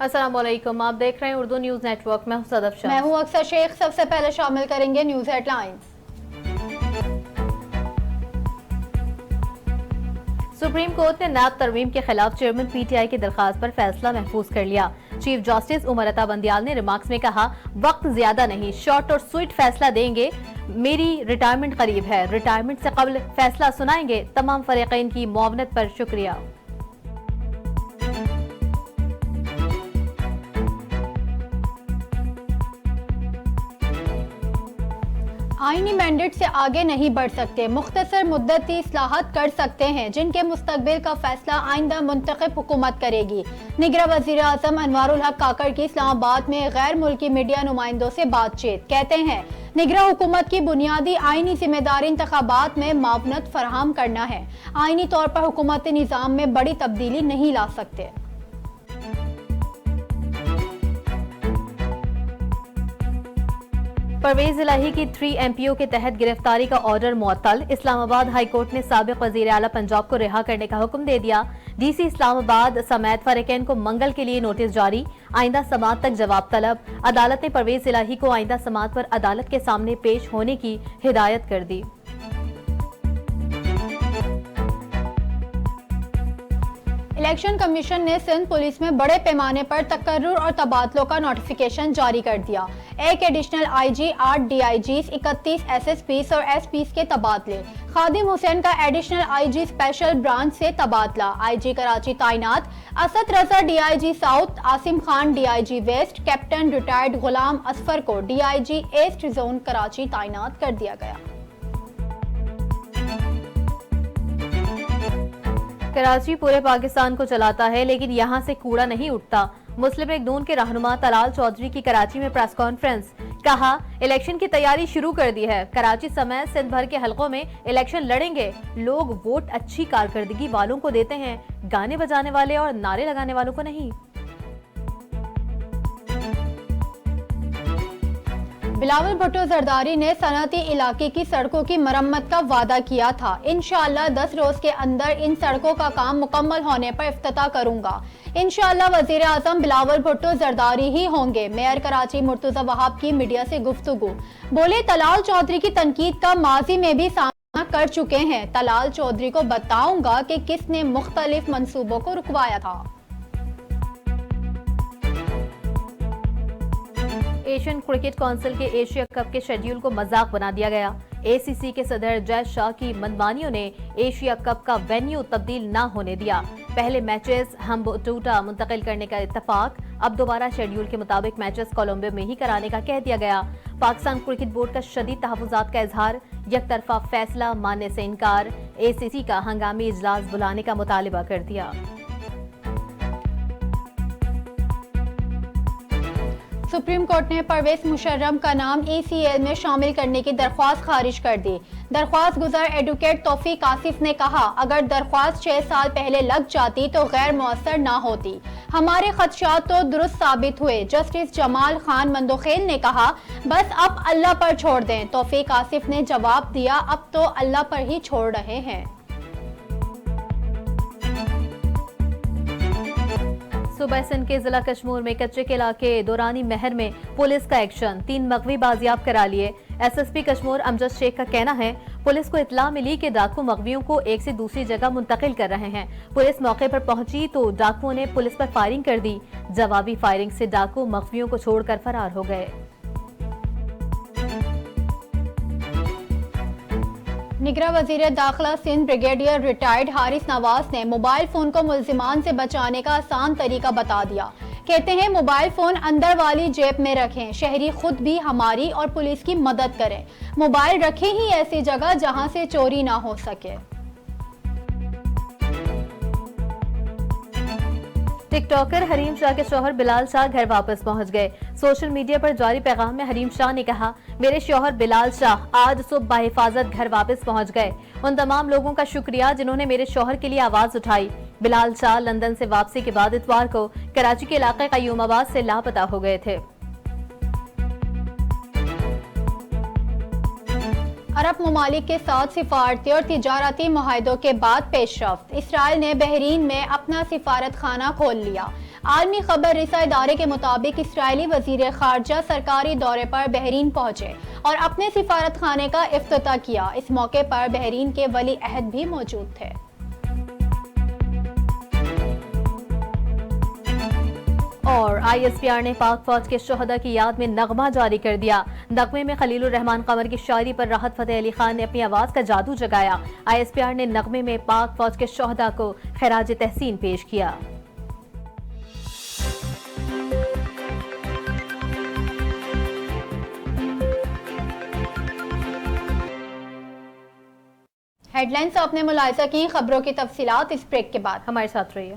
अस्सलाम वालेकुम, आप देख रहे हैं उर्दू न्यूज नेटवर्क। मैं हूं सदफ शाह। मैं हूं अक्सर शेख। सबसे पहले शामिल करेंगे न्यूज हेडलाइंस। सुप्रीम कोर्ट ने नैब तरमीम के खिलाफ चेयरमैन पीटीआई की दरखास्त पर फैसला महफूज कर लिया। चीफ जस्टिस उमर अता बंदियाल ने रिमार्क्स में कहा, वक्त ज्यादा नहीं, शॉर्ट और स्वीट फैसला देंगे। मेरी रिटायरमेंट करीब है, रिटायरमेंट से कबल फैसला सुनाएंगे। तमाम फरीकैन की मुआवनत पर शुक्रिया। आईनी मैंडेट से आगे नहीं बढ़ सकते, मुख्तसर मुद्दती इस्लाहात कर सकते हैं जिनके मुस्तकबिल का फैसला आइंदा मुंतखब हुकूमत करेगी। निगरां वज़ीर आज़म अनवारुल हक काकड़ की इस्लामाबाद में गैर मुल्की मीडिया नुमाइंदों से बातचीत। कहते हैं, निगरां हुकूमत की बुनियादी आईनी जिम्मेदारी इंतखाबात में मावनत फराहम करना है। आईनी तौर पर हुकूमती निज़ाम में बड़ी तब्दीली नहीं ला सकते। परवेज इलाही की 3 MPO के तहत गिरफ्तारी का ऑर्डर मुअत्तल। इस्लामाबाद हाई कोर्ट ने साबिक वजीर आला पंजाब को रिहा करने का हुक्म दे दिया। DC इस्लामाबाद समेत फरीकैन को मंगल के लिए नोटिस जारी। आइंदा समाअत तक जवाब तलब। अदालत ने परवेज इलाही को आइंदा समाअत पर अदालत के सामने पेश होने की हिदायत कर दी। इलेक्शन कमीशन ने सिंध पुलिस में बड़े पैमाने पर तकर्रुर और तबादलों का नोटिफिकेशन जारी कर दिया। 1 एडिशनल IG, 8 DIGs, 31 SSPs और SPs के तबादले। खादिम हुसैन का एडिशनल IG स्पेशल ब्रांच से तबादला। IG कराची तैनात। Asad Raza DIG south, Asim Khan DIG west, captain retired Ghulam Asfar को DIG ईस्ट जोन कराची तैनात कर दिया गया। कराची पूरे पाकिस्तान को चलाता है, लेकिन यहाँ से कूड़ा नहीं उठता। मुस्लिम लीग नून के रहनुमा तलाल चौधरी की कराची में प्रेस कॉन्फ्रेंस। कहा, इलेक्शन की तैयारी शुरू कर दी है। कराची समेत सिंध भर के हलकों में इलेक्शन लड़ेंगे। लोग वोट अच्छी कारकर्दगी वालों को देते हैं, गाने बजाने वाले और नारे लगाने वालों को नहीं। बिलावल भुट्टो जरदारी ने सनअती इलाके की सड़कों की मरम्मत का वादा किया था। इंशाअल्लाह 10 रोज के अंदर इन सड़कों का काम मुकम्मल होने पर इफ्तिताह करूंगा। इंशाअल्लाह वजीर आजम बिलावल भुट्टो जरदारी ही होंगे। मेयर कराची मुर्तजा वहाब की मीडिया से गुफ्तगू। बोले, तलाल चौधरी की तनकीद का माजी में भी सामना कर चुके हैं। तलाल चौधरी को बताऊंगा कि किसने मुख्तलिफ मंसूबों को रुकवाया था। एशियन क्रिकेट काउंसिल के एशिया कप के शेड्यूल को मजाक बना दिया गया। ACC के सदर जय शाह की मनमानियों ने एशिया कप का वेन्यू तब्दील न होने दिया। पहले मैचेस हम्बुटूटा मुंतकिल करने का इत्तफाक। अब दोबारा शेड्यूल के मुताबिक मैचेस कोलंबो में ही कराने का कह दिया गया। पाकिस्तान क्रिकेट बोर्ड का शदीद तहफ़्फ़ुज़ात का इजहार। यकतरफा फैसला मानने से इनकार। ACC का हंगामी इजलास बुलाने का मुतालिबा कर दिया। सुप्रीम कोर्ट ने परवेज मुशर्रफ का नाम ECL में शामिल करने की दरख्वास्त खारिज कर दी। दरख्वास्त गुजार एडवोकेट तौफीक आसिफ ने कहा, अगर दरख्वास्त 6 साल पहले लग जाती तो गैर मुअस्सर ना होती। हमारे खदशात तो दुरुस्त साबित हुए। जस्टिस जमाल खान मंदोखेल ने कहा, बस अब अल्लाह पर छोड़ दें। तौफीक आसिफ ने जवाब दिया, अब तो अल्लाह पर ही छोड़ रहे हैं। सुबह सिंध के जिला कश्मीर में कच्चे के इलाके दौरानी महर में पुलिस का एक्शन। 3 मगवी बाजियाब करा लिए। SSP कश्मीर अमजद शेख का कहना है, पुलिस को इत्तला मिली कि डाकू मगवियों को एक से दूसरी जगह मुंतकिल कर रहे हैं। पुलिस मौके पर पहुंची तो डाकुओं ने पुलिस पर फायरिंग कर दी। जवाबी फायरिंग से डाकू मगवियों को छोड़कर फरार हो गए। निगरां वजीर दाखिला सिंध ब्रिगेडियर रिटायर्ड हारिस नवाज ने मोबाइल फोन को मुल्जिमान से बचाने का आसान तरीका बता दिया। कहते हैं, मोबाइल फोन अंदर वाली जेब में रखें। शहरी खुद भी हमारी और पुलिस की मदद करें। मोबाइल रखें ही ऐसी जगह जहां से चोरी ना हो सके। टिकटॉकर हरीम शाह के शौहर बिलाल शाह घर वापस पहुंच गए। सोशल मीडिया पर जारी पैगाम में हरीम शाह ने कहा, मेरे शौहर बिलाल शाह आज सुबह बाहिफाजत घर वापस पहुंच गए। उन तमाम लोगों का शुक्रिया जिन्होंने मेरे शौहर के लिए आवाज उठाई। बिलाल शाह लंदन से वापसी के बाद इतवार को कराची के इलाके कयूमाबाद से लापता हो गए थे। अरब ममालिक के साथ सिफारती और तिजारती मुआहदों के बाद पेशरफ्त। इसराइल ने बहरीन में अपना सिफारत खाना खोल लिया। आलमी खबर रिसा इदारे के मुताबिक इसराइली वजीर खारजा सरकारी दौरे पर बहरीन पहुंचे और अपने सिफारत खाने का इफ्तिताह किया। इस मौके पर बहरीन के वली अहद भी मौजूद थे। और ISPR ने पाक फौज के शोहदा की याद में नगमा जारी कर दिया। नगमे में खलीलुर रहमान कमर की शायरी पर राहत फतेह अली खान ने अपनी आवाज का जादू जगाया। ISPR ने नगमे में पाक फौज के शोहदा को खिराज तहसीन पेश किया। हेडलाइंस आपने मुलाहिजा की, खबरों की तफसीलात इस ब्रेक के बाद। हमारे साथ रहिए।